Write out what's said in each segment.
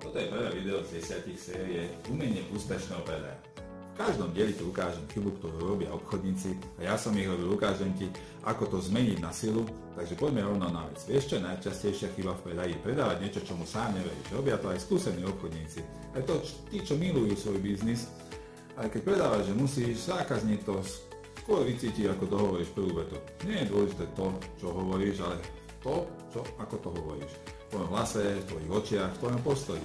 Toto je prvé video z 10 série Umenie úspešného predaja. V každom dieli ti ukážem chybu, ktorú robia obchodníci a ja som ich robil, ukážem ti, ako to zmeniť na silu, takže poďme rovno na vec. Vieš, čo je najčastejšia chyba v predaji? Predávať niečo, čomu sám neveríš. Robia to aj skúsení obchodníci. Aj to tí, čo milujú svoj biznis, aj keď predávaš, že musíš, zákazník to skôr vycíti, ako to hovoríš prvú vetu. Nie je dôležité to, čo hovoríš, ale to, ako to hovoríš. V tvojom hlase, v tvojich očiach, v tvojom postoji.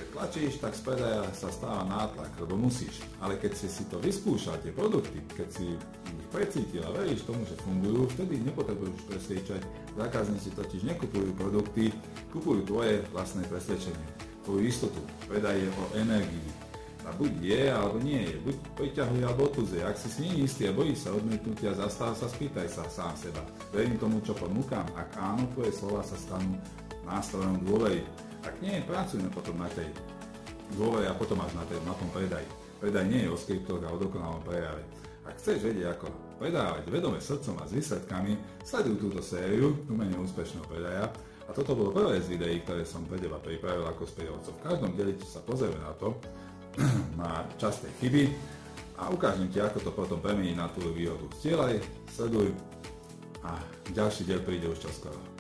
Keď tlačíš, tak z predaja sa stáva nátlak, lebo musíš. Ale keď si to vyskúšal, tie produkty, keď si ich precítil a veríš tomu, že fungujú, vtedy nepotrebuješ presviečať. Zákazníci totiž nekupujú produkty, kupujú tvoje vlastné presvedčenie, tvoju istotu. Predaj je o energii. A buď je, alebo nie je, buď priťahuje, alebo odpudzuje. Ak si s ním istý a bojíš sa odmietnutia, zastav sa, spýtaj sa sám seba. Verím tomu, čo ponúkam? Ak áno, tvoje slova sa stanú nástrojom dôvery. Ak nie, pracujme potom na tej dôvere a potom až na tom predaji. Predaj nie je o skriptoch a o dokonalom prejave. Ak chceš vedieť, ako predávať vedome srdcom a s výsledkami, sleduj túto sériu Umenie úspešného predaja. A toto bolo prvé z videí, ktoré som pre teba pripravil ako sprievodcov. V každom dieli sa pozrieme na to, na časté chyby a ukážem ti, ako to potom premeniť na tvoju výhodu. Zdieľaj, sleduj a ďalší diel príde už čoskoro.